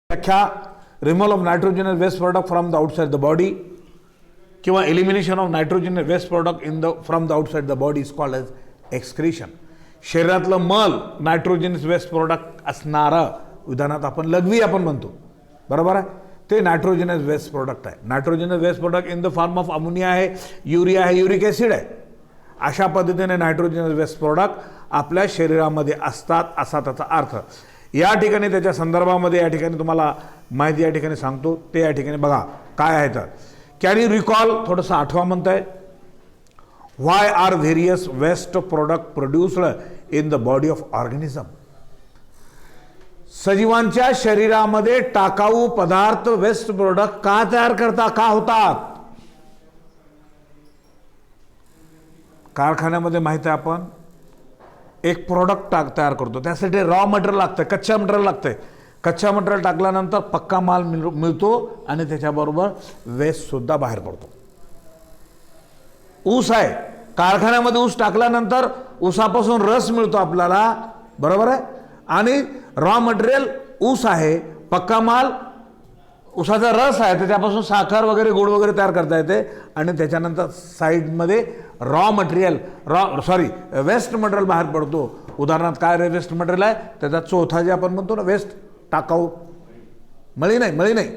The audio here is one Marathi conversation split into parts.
व्याख्या removal of nitrogenous waste product from the outside the body किंवा elimination of nitrogenous waste product from the outside the body is called as excretion. शरीरातलं मल नायट्रोजनस वेस्ट प्रोडक्ट असणारं उदाहरणार्थ आपण लघवी आपण म्हणतो, बरोबर आहे, ते नायट्रोजनस वेस्ट प्रोडक्ट आहे. Nitrogenous waste product in the form of ammonia आहे, युरिया आहे, युरिक ॲसिड आहे. अशा पद्धतीने नायट्रोजनस वेस्ट प्रोडक्ट आपल्या शरीरामध्ये असतात असा त्याचा अर्थ. या ठिकाणी त्याच्या संदर्भामध्ये या ठिकाणी तुम्हाला माहिती या ठिकाणी सांगतो. ते या ठिकाणी बघा काय आहे तर कॅन यू रिकॉल, थोडंसं आठवा म्हणताय. Why are various waste product produced in the body of organism. सजीवांच्या शरीरामध्ये टाकाऊ पदार्थ वेस्ट प्रोडक्ट का तयार करतात, का होतात. कारखान्यामध्ये माहिती आहे आपण एक प्रोडक्ट तयार करतो, त्यासाठी रॉ मटेरियल लागतं, कच्चा मटेरियल लागतंय. कच्चा मटेरियल टाकल्यानंतर पक्का माल मिळतो आणि त्याच्याबरोबर वेस्ट सुद्धा बाहेर पडतो. ऊस आहे, कारखान्यामध्ये ऊस टाकल्यानंतर ऊसापासून रस मिळतो आपल्याला, बरोबर आहे, आणि रॉ मटेरियल ऊस आहे, पक्का माल ऊसाचा रस आहे, त्याच्यापासून साखर वगैरे गोड वगैरे तयार करता येते. आणि त्याच्यानंतर साईडमध्ये रॉ मटेरियल वेस्ट मटेरियल बाहेर पडतो. उदाहरणार्थ काय रे वेस्ट मटेरियल आहे, त्याचा चौथा जे आपण म्हणतो ना वेस्ट, टाकाऊ, मळी नाही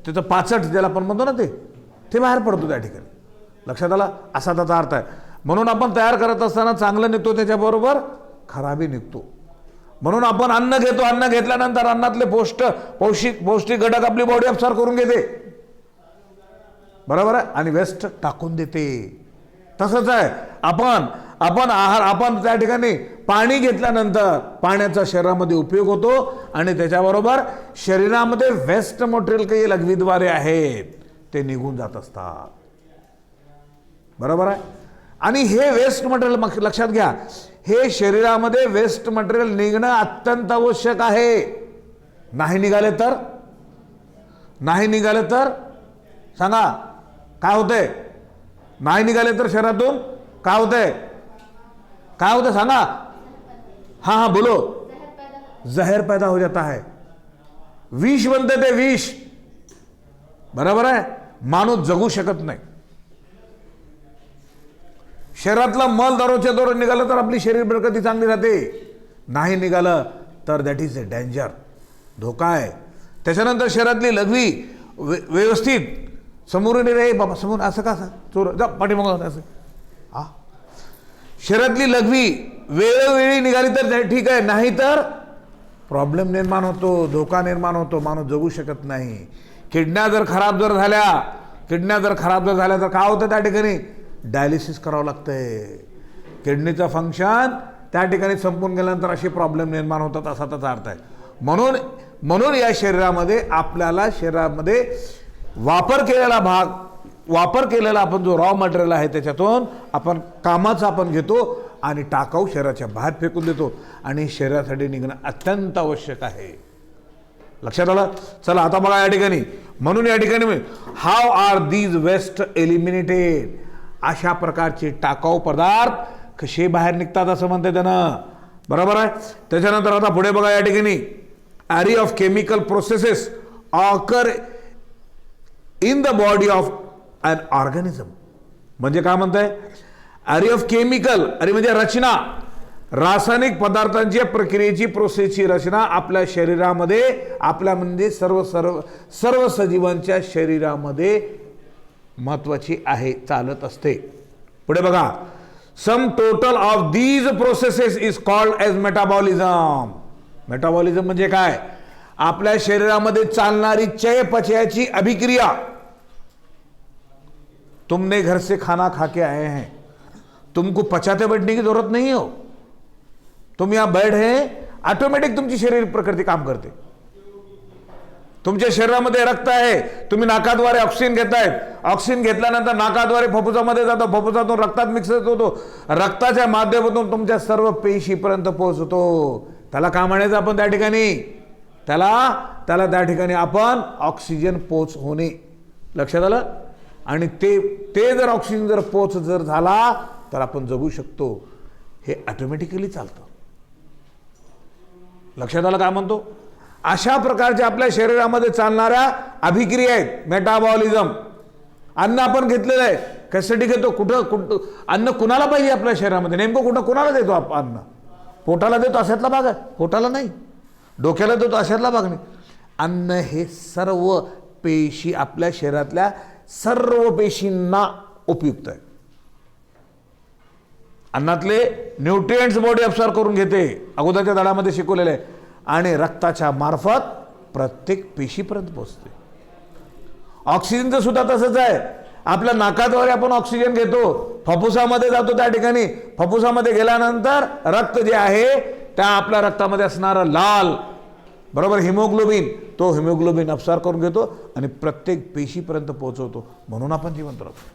त्याचं पाचट ज्याला आपण म्हणतो ना ते बाहेर पडतो त्या ठिकाणी. लक्षात आला, असा त्याचा अर्थ आहे. म्हणून आपण तयार करत असताना चांगलं निघतो, त्याच्याबरोबर खराबी निघतो. म्हणून आपण अन्न घेतो, अन्न घेतल्यानंतर अन्नातले पौष्टिक घटक आपली बॉडी अब्सॉर्ब करून घेते, बरोबर आहे, आणि वेस्ट टाकून देते. तसंच आहे आपण त्या ठिकाणी पाणी घेतल्यानंतर पाण्याचा शरीरामध्ये उपयोग होतो आणि त्याच्याबरोबर शरीरामध्ये वेस्ट मटेरियल काही लघवीद्वारे आहेत ते निघून जात असतात, बरोबर आहे. आणि हे वेस्ट मटेरियल लक्षात घ्या, हे शरीरामध्ये वेस्ट मटेरियल निघणं अत्यंत आवश्यक आहे. नाही निघाले तर सांगा काय होतंय. नाही निघाले तर शरीरातून काय होतंय सांगा. हाँ बोलो. जहर पैदा हो जाता है, विष बनते ते विष, बरोबर आहे. माणूस जगू शकत नाही. शरीरातला मल दररोजच्या दररोज निघालं तर आपली शरीर प्रकृती चांगली राहते. नाही निघालं तर दॅट इज अ डेंजर, धोका आहे. त्याच्यानंतर शरीरातली लघवी व्यवस्थित समोरून रे बाबा समोर असं का चोर जा पाठीमागं असं. हा, शरीरातली लघवी वेळोवेळी निघाली तर ठीक आहे, नाही तर प्रॉब्लेम निर्माण होतो, धोका निर्माण होतो, माणूस जगू शकत नाही. किडन्या जर खराब झाल्या तर काय होतं त्या ठिकाणी डायलिसिस करावं लागतंय. किडनीचं फंक्शन त्या ठिकाणी संपून गेल्यानंतर असे प्रॉब्लेम निर्माण होतात असा त्याचा अर्थ आहे. म्हणून या शरीरामध्ये आपल्याला शरीरामध्ये वापर केलेला आपण जो रॉ मटेरियल आहे त्याच्यातून आपण कामाचं आपण घेतो आणि टाकाऊ शरीराच्या बाहेर फेकून देतो आणि शरीरासाठी निघणं अत्यंत आवश्यक आहे. लक्षात आलं. चला आता बघा या ठिकाणी, म्हणून या ठिकाणी how are these waste eliminated. अशा प्रकारचे टाकाऊ पदार्थ कसे बाहेर निघतात असं म्हणते त्यानं, बरोबर आहे. त्याच्यानंतर आता पुढे बघा या ठिकाणी array of chemical processes occur in the body of an organism. म्हणजे काय म्हणताय, ॲरी ऑफ केमिकल, अरे म्हणजे रचना, रासायनिक पदार्थांची प्रक्रियेची प्रोसेसची रचना आपल्या शरीरामध्ये, आपल्या म्हणजे सर्व सजीवांच्या शरीरामध्ये महत्वाची आहे, चालत असते. पुढे बघा, sum total of these processes is called as metabolism. Metabolism म्हणजे काय, आपल्या शरीरामध्ये चालणारी चयापचयाची अभिक्रिया. तुमने घर से खाना खा के आए हैं, तुमको पचाते बैठने की जरूरत नहीं हो, तुम यहां बैठे, ऑटोमॅटिक तुमची शरीर प्रकृती काम करते. तुमच्या शरीरामध्ये रक्त आहे, तुम्ही नाकाद्वारे ऑक्सिजन घेतायत, ऑक्सिजन घेतल्यानंतर नाकाद्वारे फुफ्फुसामध्ये जातो, फुफ्फुसातून रक्तात मिक्स होतो, रक्ताच्या माध्यमातून तुमच्या सर्व पेशीपर्यंत पोहोचतो. त्याला काय म्हणायचं आपण त्या ठिकाणी, त्याला त्या ठिकाणी आपण ऑक्सिजन पोच होणे. लक्षात आलं. आणि ते जर ऑक्सिजन जर पोच झाला तर आपण जगू शकतो. हे ऑटोमॅटिकली चालतं. लक्षात आलं काय म्हणतो. अशा प्रकारच्या आपल्या शरीरामध्ये चालणाऱ्या अभिक्रिया आहेत. मेटाबॉलिझम, अन्न आपण घेतलेलं आहे, कशासाठी घेतो, कुठं अन्न कुणाला पाहिजे आपल्या शरीरामध्ये, नेमकं कुणाला देतो आपण अन्न? पोटाला देतो अशातला भाग आहे, पोटाला नाही. डोक्याला देतो अशातला भाग नाही. अन्न हे सर्व पेशी, आपल्या शरीरातल्या सर्व पेशींना उपयुक्त आहे. अन्नातले न्यूट्रिएंट्स बॉडी अब्सॉर्ब करून घेते, अगोदरच्या धड्यामध्ये शिकवलेले आहे, आणि रक्ताच्या मार्फत प्रत्येक पेशीपर्यंत पोहोचते. ऑक्सिजनचं सुद्धा तसंच आहे. आपल्या नाकाद्वारे आपण ऑक्सिजन घेतो, फुफ्फुसामध्ये जातो, त्या ठिकाणी फुफ्फुसामध्ये गेल्यानंतर रक्त जे आहे त्या आपल्या रक्तामध्ये असणारं लाल, बरोबर, हिमोग्लोबिन, तो हिमोग्लोबिन अब्सॉर्ब करून घेतो आणि प्रत्येक पेशीपर्यंत पोहोचवतो. म्हणून आपण जिवंत राहतो.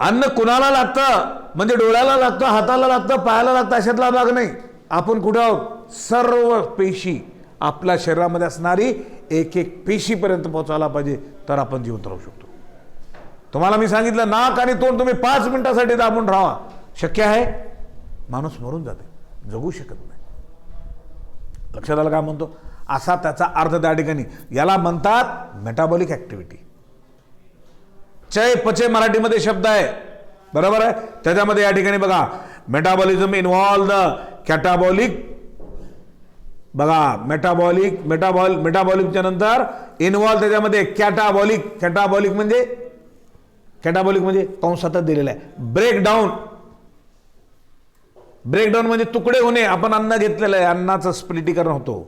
अन्न कुणाला लागतं म्हणजे डोळ्याला लागतं, हाताला लागतं, पायाला लागतं अशातला भाग नाही. आपण कुठं आहोत? सर्व पेशी, आपल्या शरीरामध्ये असणारी एक एक पेशीपर्यंत पोहोचायला पाहिजे, तर आपण जिवंत राहू शकतो. तुम्हाला मी सांगितलं, नाक आणि तोंड तुम्ही 5 मिनिटासाठी दाबून राहा, शक्य आहे? माणूस मरून जाते, जगू शकत नाही. लक्षात आलं काय म्हणतो? असा त्याचा अर्थ त्या ठिकाणी. याला म्हणतात मेटाबॉलिक ऍक्टिव्हिटी. चय पचय मराठीमध्ये शब्द आहे, बरोबर आहे. त्याच्यामध्ये या ठिकाणी बघा, मेटाबॉलिझम इन्व्हॉल्व द कॅटाबॉलिक, बघा मेटाबॉलिकच्या नंतर इन्व्हॉल्व त्याच्यामध्ये कॅटाबॉलिक म्हणजे कंसातच दिलेलं आहे. ब्रेकडाऊन म्हणजे तुकडे होणे. आपण अन्न घेतलेलं आहे, अन्नाचं स्प्लिटीकरण होतो.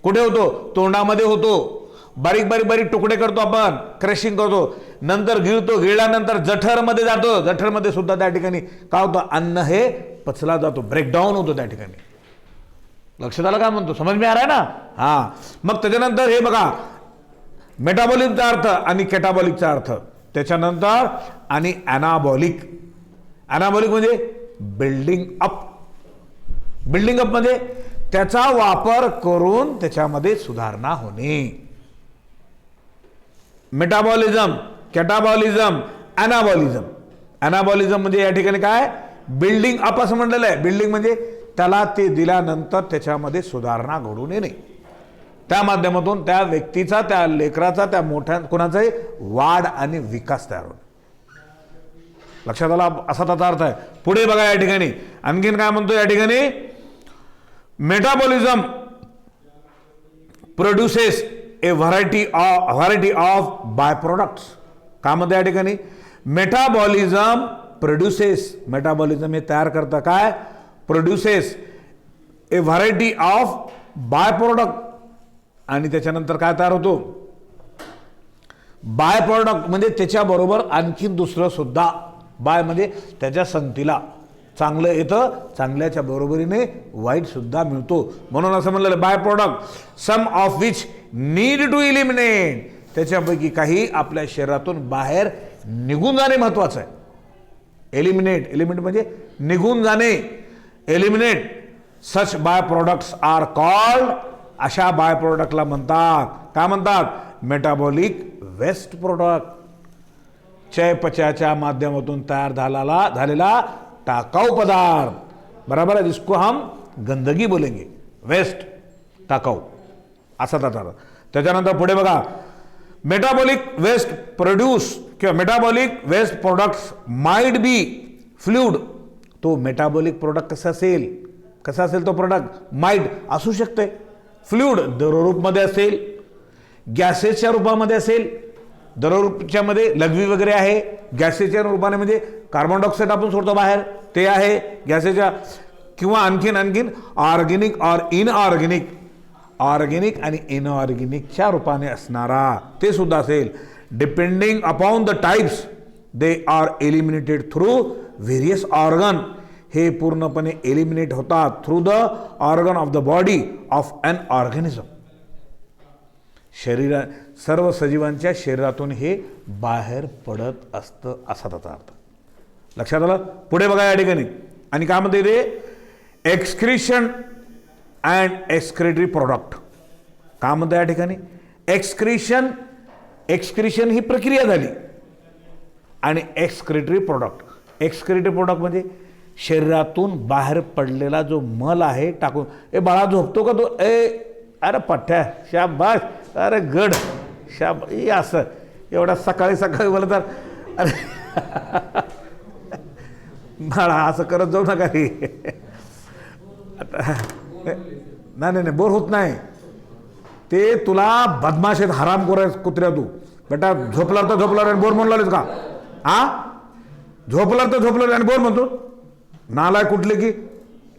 कुठे होतो? तोंडामध्ये होतो. बारीक तुकडे करतो आपण, क्रशिंग करतो, नंतर गिळतो, गिळल्यानंतर जठरमध्ये जातो, जठरमध्ये सुद्धा त्या ठिकाणी काय होतं? अन्न हे पचला जातो, ब्रेकडाऊन होतो त्या ठिकाणी. लक्षात आलं काय म्हणतो? समज में आ रहा है ना? हा. मग त्याच्यानंतर हे बघा, मेटाबॉलिकचा अर्थ आणि कॅटाबॉलिकचा अर्थ, त्याच्यानंतर आणि ॲनाबॉलिक म्हणजे बिल्डिंग अप म्हणजे त्याचा वापर करून त्याच्यामध्ये सुधारणा होणे. मेटाबॉलिझम, कॅटाबॉलिझम, ॲनाबॉलिझम म्हणजे या ठिकाणी काय? बिल्डिंग अप असं म्हणलेलं आहे. बिल्डिंग म्हणजे त्याला ते दिल्यानंतर त्याच्यामध्ये सुधारणा घडून येणे, त्या माध्यमातून त्या व्यक्तीचा, त्या लेकराचा, त्या मोठ्या कोणाचाही वाढ आणि विकास तयार होणे. लक्षात आला? असा त्याचा अर्थ आहे. पुढे बघा या ठिकाणी आणखीन काय म्हणतो या ठिकाणी? Metabolism produces a variety of by products. काय म्हणतो या ठिकाणी? मेटाबॉलिझम प्रोड्युसेस, मेटाबॉलिझम हे तयार करतं काय? Produces a variety of by product. आणि त्याच्यानंतर काय तयार होतो? बाय प्रोडक्ट म्हणजे त्याच्याबरोबर आणखीन दुसरं सुद्धा. बाय म्हणजे त्याच्या संगतीला चांगलं येतं, चांगल्याच्या बरोबरीने वाईट सुद्धा मिळतो. म्हणून असं म्हणलेलं by product, some of which need to eliminate, त्याच्यापैकी काही आपल्या शरीरातून बाहेर निघून जाणे महत्वाचं आहे. एलिमिनेट म्हणजे निघून जाणे. Eliminate such by products R called, अशा बाय प्रोडक्टला म्हणतात, काय म्हणतात? Metabolic waste product. चयापचयाच्या माध्यमातून तयार झालेला टाकाऊ पदार्थ, बराबर है, जिसको हम गंदगी बोलेंगे, वेस्ट, टाकाऊ, असा त्याचा. त्याच्यानंतर पुढे बघा, मेटाबॉलिक वेस्ट प्रोड्यूस किंवा metabolic waste products might be fluid. तो मेटाबॉलिक प्रोडक्ट कसा असेल तो प्रोडक्ट? माइट असू शकते, फ्लूइड द्रवरूपमध्ये असेल, गॅसेसच्या रूपामध्ये असेल. द्रवरूपच्या मध्ये लघवी वगैरे आहे, गॅसेसच्या रूपाने म्हणजे कार्बन डायऑक्साईड आपण सोडतो बाहेर, ते आहे गॅसेसच्या. किंवा आणखीन ऑर्गेनिक और इनऑर्गेनिक, ऑर्गेनिक आणि इनऑर्गेनिकच्या रूपाने असणारा ते सुद्धा असेल. Depending upon the types they are eliminated through various organ. हे पूर्णपणे एलिमिनेट होतात through the organ of the body of an organism. सर्व सजीवांच्या शरीरातून हे बाहेर पडत असतं, असा त्याचा अर्थ. लक्षात आलं? पुढे बघा या ठिकाणी आणि काय म्हणते ते? Excretion and excretory product. काय म्हणतं या ठिकाणी? एक्सक्रिशन ही प्रक्रिया झाली आणि एक्सक्रेटरी प्रोडक्ट. एक्सक्रेटरी प्रोडक्ट म्हणजे शरीरातून बाहेर पडलेला जो मल आहे टाकून. ए बाळा झोपतो का तो? अरे पठ्ठ्या शाबास, अरे गड असं एवढ्या सकाळी सकाळी बोलत तर अरे बाळा असं करत जाऊ नका रे. आता नाही बोर होत नाही. ते तुला बदमाशेत हराम करायचं कुत्र्या. तू बेटा झोपलार तर झोपलार आणि बोर म्हणून लावलेस का? झोपलार तर झोपलार आणि बोर म्हणतो. नालाय कुठले की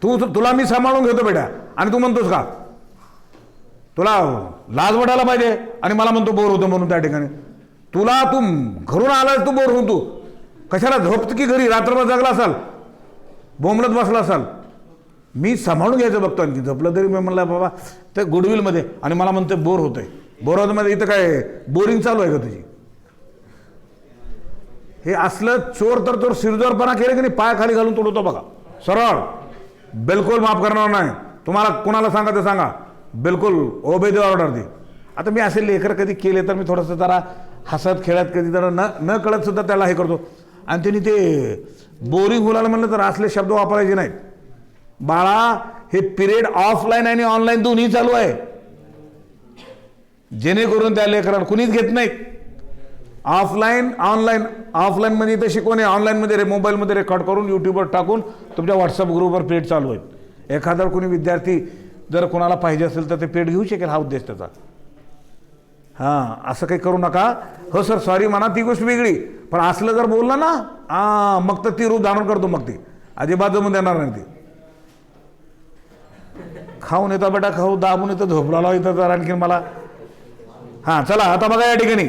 तुला मी सांभाळून घेतो बेटा आणि तू म्हणतोस का? तुला लाज वाटायला पाहिजे आणि मला म्हणतो बोर होतो म्हणून. त्या ठिकाणी तू घरून आलास तू बोर होतो. कशाला झोपत की घरी रात्रभर जगला असाल, बोंबलत बसला असाल. मी सांभाळून घ्यायचं बघतो. आणखी झोपलं तरी मी म्हणलं बाबा ते गुडविलमध्ये आणि मला म्हणतो बोर होतंय. बोरमध्ये इथं काय बोरिंग चालू आहे का तुझी? हे असलं चोर तर चोर सिरजोरपणा केले की नाही पाय खाली घालून तोडतो बघा. सरळ बिलकुल माफ करणार नाही. तुम्हाला कोणाला सांगा ते सांगा, बिलकुल ओबे द ऑर्डर दे. आता मी असे लेकर कधी केले तर मी थोडंसं जरा हसत खेळत कधी जरा न कळत सुद्धा त्याला हे करतो. आणि त्यांनी ते बोरिंग बोलायला म्हणलं तर असले शब्द वापरायचे नाहीत. बाळा हे पिरियड ऑफलाईन आणि ऑनलाईन दोन्ही चालू आहे. जेणेकरून त्या लेकरांना कुणीच घेत नाहीत. Offline online. ऑफलाईनमध्ये इथं शिकवणे, ऑनलाईनमध्ये मोबाईलमध्ये रेकॉर्ड करून यूट्यूबवर टाकून तुमच्या व्हॉट्सअप ग्रुपवर पिरियड चालू आहेत. एखादा कोणी विद्यार्थी जर कोणाला पाहिजे असेल तर ते पिरियड घेऊ शकेल. हा उद्देश त्याचा. असं काही करू नका. हो सर सॉरी म्हणा, ती गोष्ट वेगळी. पण असलं जर बोलला ना मग तर ती रूप धारण करतो. मग ती अजिबात जमून देणार नाही. ती खाऊन येतं बेटा, खाऊ दाबून येतं, झोपला इथं तर आणखीन मला. चला आता बघा या ठिकाणी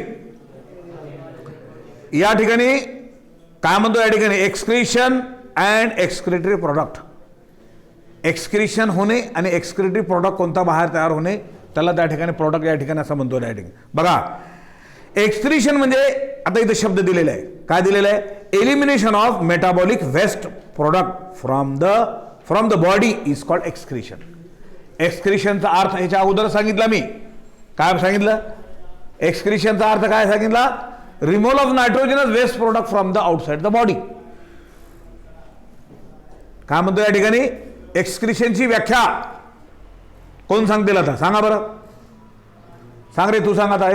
काय म्हणतो. या ठिकाणी excretion and excretory product. Excretion होणे आणि एक्सक्रिटरी प्रोडक्ट कोणता बाहेर तयार होणे त्याला त्या ठिकाणी प्रोडक्ट या ठिकाणी असं म्हणतो. या ठिकाणी बघा एक्सक्रीशन म्हणजे आता इथे शब्द दिलेला आहे. काय दिलेला आहे? Elimination of metabolic waste product from the body is called excretion. एक्सक्रीशनचा अर्थ ह्याच्या अगोदर सांगितला मी. काय सांगितलं? एक्सक्रीशनचा अर्थ काय सांगितला? Removal of nitrogenous waste product from the outside the body. काय म्हणतो या ठिकाणी? एक्सक्रीशनची व्याख्या कोण सांगतील आता? सांगा बरं. सांग रे तू, सांग आता.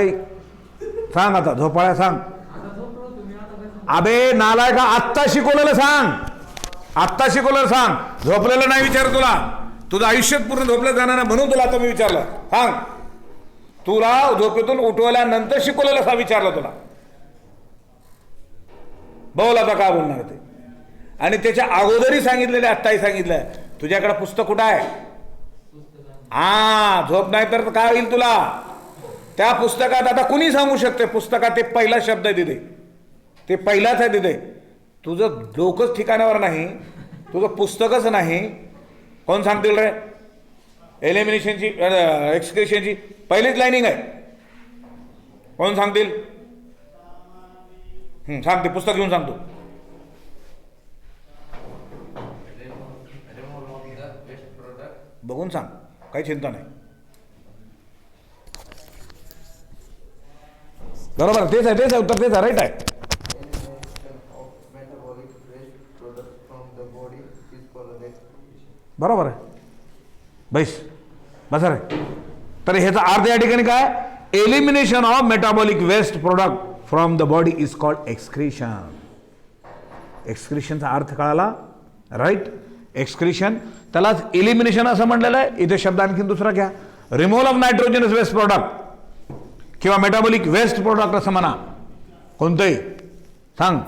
सांग आता झोपाळ्या सांग. अबे नालाय का? आत्ता शिकवलेलं सांग. आत्ता शिकवलेलं सांग. झोपलेलं नाही विचार तुला. तुझं आयुष्यात पूर्ण झोपलं जाणार नाही म्हणून तुला आता मी विचारलं. सांग. तुला झोपेतून उठवल्यानंतर शिकवलेलं सांग विचारलं तुला. बोल आता काय बोलणार ते. आणि त्याच्या अगोदरही सांगितलेलं, आत्ताही सांगितलं. तुझ्याकडे पुस्तक कुठं आहे? झोप नाही तर काय होईल तुला? त्या पुस्तकात आता कुणी सांगू शकते? पुस्तकात ते पहिला शब्द आहे तिथे, ते पहिलाच आहे तिथे. तुझं डोकंच ठिकाणावर नाही, तुझं पुस्तकच नाही. कोण सांगतील रे? एलिमिनेशनची एक्सक्रीशनची पहिलीच लाईनिंग आहे. कोण सांगतील? सांगते पुस्तक घेऊन सांगतो. बघून सांग, काही चिंता नाही. बरोबर तेच आहे, तेच आहे उत्तर, तेच आहे, राईट आहे. बरोबर आहे. बस रे. तर ह्याचा अर्थ या ठिकाणी काय? Elimination of metabolic waste product from the body is called excretion. एक्सक्रीशनचा अर्थ कळाला, राईट? एक्सक्रीशन त्यालाच एलिमिनेशन असं म्हणलेलं आहे. इथे शब्द आणखी दुसरा घ्या, removal of nitrogenous waste product किंवा मेटाबॉलिक वेस्ट प्रोडक्ट असं म्हणा. कोणतंही सांग.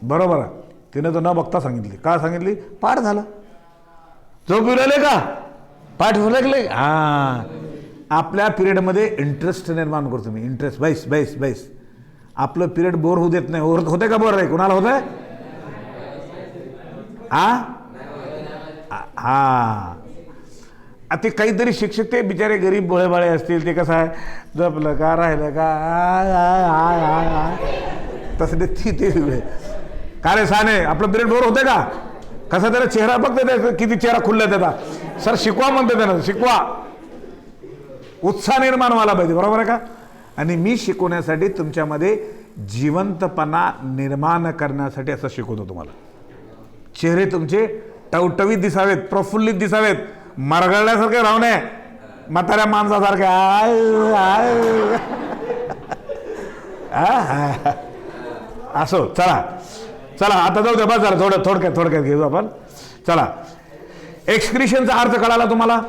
बरोबर आहे. तिने तर न बघता सांगितली. का सांगितली? पाठ झाला. झोप उरले का? पाठ उरले. आपल्या पिरियडमध्ये इंटरेस्ट निर्माण करतो मी. इंटरेस्ट. बैस बैस बैस. आपलं पिरियड बोर होऊ देत नाही. होते का बोर? रे कोणाला होत आहे? ते काहीतरी शिक्षक ते बिचारे गरीब भोळेबाळे असतील, ते कसं आहे, झोपलं का, राहिलं का, तसं ते का रे साने आपलं पिरियड बोर होते का? कसा त्याला चेहरा बघते, किती चेहरा खुलला त्याचा. सर शिकवा म्हणते त्यानं, शिकवा. उत्साह निर्माण व्हायला पाहिजे. बरोबर आहे का? आणि मी शिकवण्यासाठी तुमच्यामध्ये जिवंतपणा निर्माण करण्यासाठी असं शिकवतो तुम्हाला. चेहरे तुमचे टवटवीत दिसावेत, प्रफुल्लित दिसावेत, मरगळल्यासारखे राहू नये, म्हाताऱ्या माणसासारखे असो. चला चला आता जाऊ द्या, बस झालं, थोडक्यात घेऊ आपण. चला, एक्सक्रिशनचा अर्थ कळाला तुम्हाला,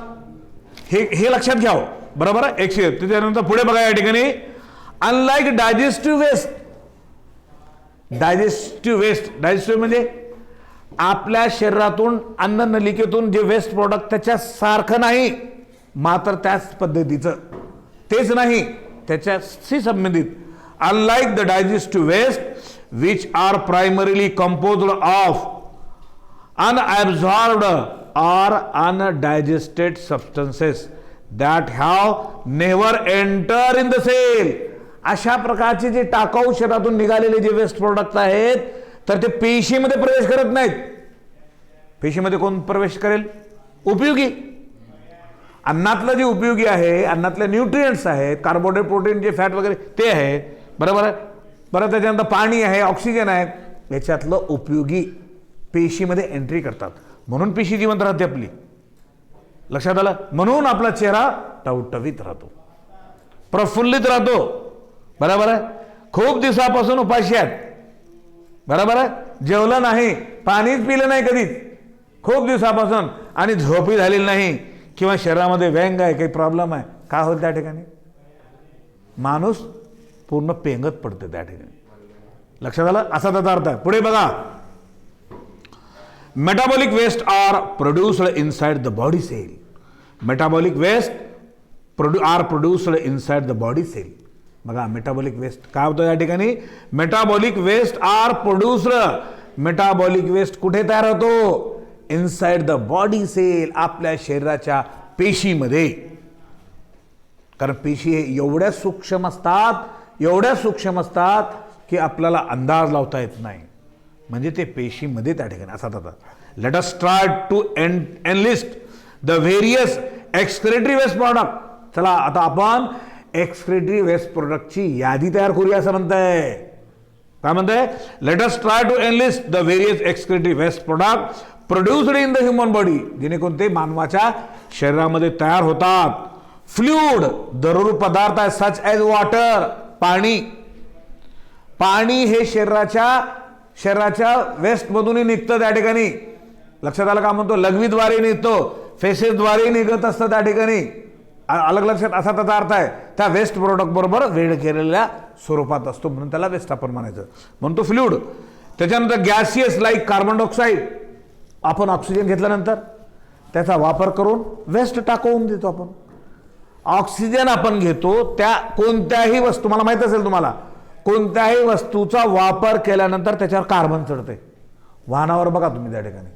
हे लक्षात घ्यावं, बरोबर आहे. त्याच्यानंतर पुढे बघा या ठिकाणी, अनलाइक डायजेस्टिव्ह वेस्ट म्हणजे आपल्या शरीरातून अन्न नलिकेतून जे वेस्ट प्रोडक्ट त्याच्या सारखं नाही, मात्र त्याच पद्धतीचं, तेच नाही, त्याच्याशी संबंधित. Unlike the digestive waste which are primarily composed of unabsorbed or undigested substances that have never entered in the cell. अशा प्रकारचे जे टाकाऊ शरीरातून निघालेले जे वेस्ट प्रोडक्ट आहेत, तर ते पेशीमध्ये प्रवेश करत नाहीत. पेशीमध्ये कोण प्रवेश करेल? उपयोगी. अन्नातलं जे उपयोगी आहे, अन्नातले न्यूट्रिएंट्स आहेत, कार्बोहायड्रेट, प्रोटीन, जे फॅट वगैरे ते आहे, बरोबर आहे. परत त्याच्यानंतर पाणी आहे, ऑक्सिजन आहे, याच्यातलं उपयोगी पेशीमध्ये एंट्री करतात, म्हणून पेशी जिवंत राहते आपली. लक्षात आलं? म्हणून आपला चेहरा टवटवीत राहतो, प्रफुल्लित राहतो, बरोबर आहे. खूप दिवसापासून उपाशी आहेत, बरोबर आहे, जेवलं नाही, पाणीच पिलं नाही कधीच खूप दिवसापासून, आणि झोपी झालेली नाही, किंवा शरीरामध्ये व्यंग आहे, काही प्रॉब्लेम आहे, काय होतं त्या ठिकाणी? माणूस पूर्ण पेंगत पडते त्या ठिकाणी. लक्षात आलं? असा त्याचा अर्थ आहे. पुढे बघा, metabolic waste are produced inside the body cell. Metabolic waste are produced inside the body cell. बघा, मेटाबॉलिक वेस्ट काय होतं या ठिकाणी? Metabolic waste are produced. Metabolic waste कुठे तयार होतो? इनसाइड द बॉडी सेल, आपल्या शरीराच्या पेशीमध्ये. कारण पेशी हे एवढ्या सूक्ष्म असतात की आपल्याला अंदाज लावता येत नाही, म्हणजे ते पेशीमध्ये त्या ठिकाणी असतात. आता let us try to enlist the various excretory waste product. चला आता आपण एक्सक्रेटरी वेस्ट प्रोडक्टची यादी तयार करूया असं म्हणताय. काय म्हणताय? Let us try to enlist the various excretory waste product produced in the human body, जेणेकरून ते मानवाच्या शरीरामध्ये तयार होतात. फ्लुइड, दररोज पदार्थ आहे, सच एज वॉटर, पाणी. पाणी हे शरीराच्या वेस्टमधूनही निघतं त्या ठिकाणी. लक्षात आलं का? म्हणतो लघवीद्वारे निघतो, फेसेसद्वारे निघत असतं त्या ठिकाणी. अलग लक्षात, असा त्याचा अर्थ आहे. त्या वेस्ट प्रोडक्ट बरोबर वेळ केलेल्या स्वरूपात असतो, म्हणून त्याला वेस्ट आपण म्हणायचं. म्हणतो फ्लुइड. त्याच्यानंतर गॅसियस, लाईक कार्बन डायऑक्साईड. आपण ऑक्सिजन घेतल्यानंतर त्याचा वापर करून वेस्ट टाकवून देतो आपण. ऑक्सिजन आपण घेतो, त्या कोणत्याही वस्तू, मला माहित असेल तुम्हाला, कोणत्याही वस्तूचा वापर केल्यानंतर त्याच्यावर कार्बन चढते. वाहनावर बघा तुम्ही त्या ठिकाणी,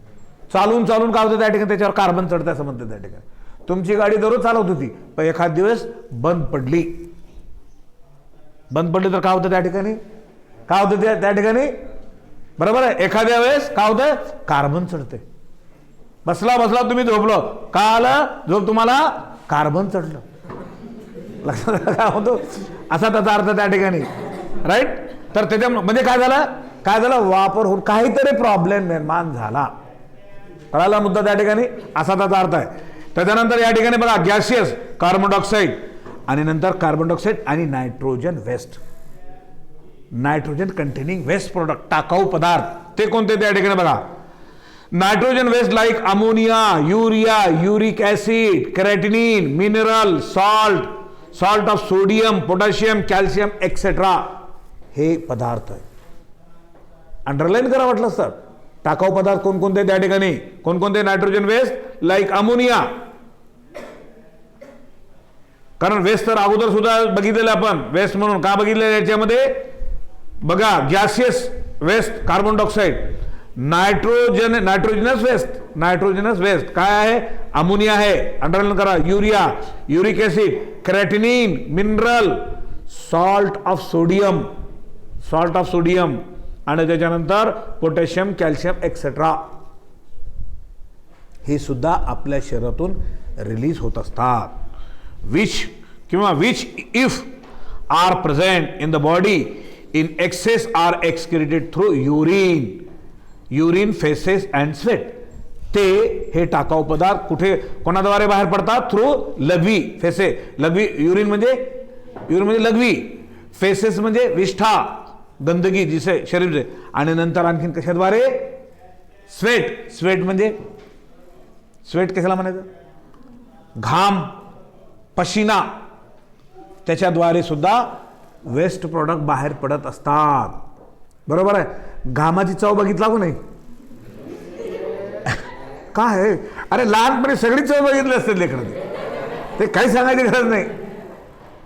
चालून काय होतं त्या ठिकाणी? त्याच्यावर कार्बन चढतं असं म्हणते त्या ठिकाणी. तुमची गाडी दररोज चालवत होती, पण एखाद दिवस बंद पडली तर काय होतं त्या ठिकाणी? काय होतं त्या ठिकाणी? बरोबर आहे. एखाद्या वेळेस काय होतं? कार्बन चढते. बसला तुम्ही झोपलो, काय आलं? झोप तुम्हाला कार्बन चढलं. लक्षात काय होतो? असा त्याचा अर्थ त्या ठिकाणी, राईट. तर त्याच्या म्हणजे काय झालं? वापर होऊन काहीतरी प्रॉब्लेम निर्माण झाला. कळाला मुद्दा त्या ठिकाणी? असा त्याचा अर्थ आहे. त्याच्यानंतर या ठिकाणी बघा, गॅसियस, कार्बन डायऑक्साईड, आणि नंतर कार्बन डायऑक्साईड आणि nitrogen waste. Nitrogen containing waste product, टाकाऊ पदार्थ, ते कोणते त्या ठिकाणी बघा? Nitrogen waste like ammonia, urea, uric acid, creatinine, mineral, salt of sodium, potassium, calcium etcetera, हे पदार्थ आहे. अंडरलाईन करा वाटलं सर. टाकाऊ पदार्थ कोणकोणते त्या ठिकाणी? कोणकोणते? Nitrogen waste like ammonia. कारण वेस्ट तर अगोदर सुद्धा बघितलेलं आपण, वेस्ट म्हणून का बघितलेलं याच्यामध्ये बघा. Gaseous waste, carbon dioxide. Nitrogenous waste काय आहे? अमोनिया आहे, अंडरलाईन करा. Urea, uric acid, creatinine, mineral, salt of sodium, आणि त्याच्यानंतर पोटॅशियम, कॅल्शियम एक्सेट्रा, हे सुद्धा आपल्या शरीरातून रिलीज होत असतात. Which if are present in the body in excess are excreted through urine faeces and sweat. ते हे टाकाऊ पदार्थ कुठे कोणाद्वारे बाहेर पडतात? थ्रू लघवी. फेसे लघवी. युरिन म्हणजे लघवी. फेसेस म्हणजे विष्ठा गंदगी जिसे शरीर. आणि नंतर आणखीन कशाद्वारे? स्वेट म्हणजे स्वेट कशाला म्हणायचं? घाम, पशिना, त्याच्याद्वारे सुद्धा वेस्ट प्रोडक्ट बाहेर पडत असतात. बरोबर आहे. घामाची चव बघितला को नाही? काय अरे लहानपणी सगळी चव बघितली असते लेकरं. ते काही सांगायची गरज नाही.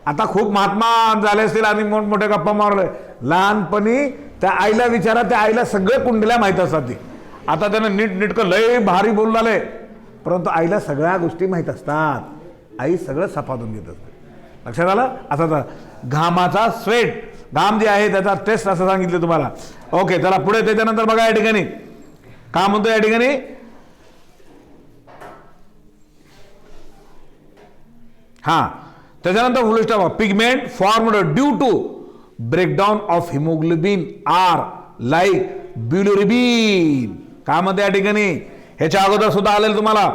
आता खूप महात्मा झाले असतील आणि मोठमोठ्या गप्पा मारले. लहानपणी त्या आईला विचारा, त्या आईला सगळे कुंडल्या माहीत असतात. ती आता त्यानं नीटकं लय भारी बोलू लागले, परंतु आईला सगळ्या गोष्टी माहीत असतात. आई सगळं सपाटून घेत असते. लक्षात आलं? आता घामाचा स्वेट, घाम जे आहे त्याचा टेस्ट असं सांगितलं तुम्हाला. ओके, चला पुढे. त्याच्यानंतर बघा या ठिकाणी काय म्हणतो. या ठिकाणी त्याच्यानंतर full stop. Pigment formed due to breakdown of haemoglobin are like bilirubin. काय म्हणते या ठिकाणी? ह्याच्या अगोदर सुद्धा आलेलं तुम्हाला.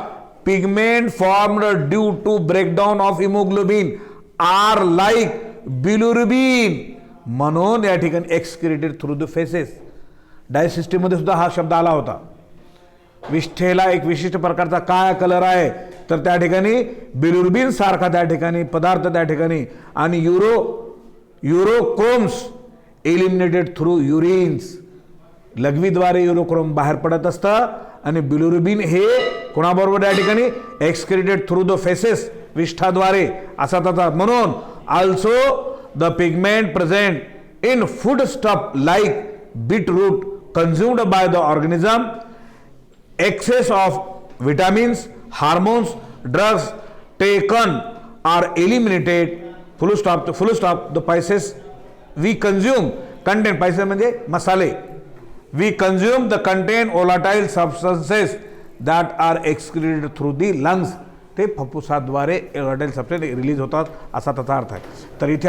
Pigment formed due to breakdown of haemoglobin are like bilirubin. म्हणून या ठिकाणी एक्सक्रिटेड थ्रू द फेसेस. डायसिस्टिम मध्ये सुद्धा हा शब्द आला होता. विष्ठेला एक विशिष्ट प्रकारचा काय कलर आहे, तर त्या ठिकाणी बिलिरुबिन सारखा त्या ठिकाणी पदार्थ त्या ठिकाणी. आणि युरोक्रोम्स एलिमिनेटेड थ्रू युरिन्स. लघवीद्वारे युरोक्रोम बाहेर पडत असतं आणि बिलिरुबिन हे कोणाबरोबर या ठिकाणी एक्सक्रिटेड थ्रू द फेसेस, विष्ठाद्वारे असा त्याचा. म्हणून also the pigment present in food stuff like beetroot consumed by the organism. Excess of vitamins, hormones, drugs taken are eliminated. Full stop. The spices we consume contain, spices म्हणजे मसाले. We consume the contain volatile substances that are excreted through the lungs. ते फुफ्फुसाद्वारे volatile substances रिलीज होतात असा त्याचा अर्थ आहे. तर इथे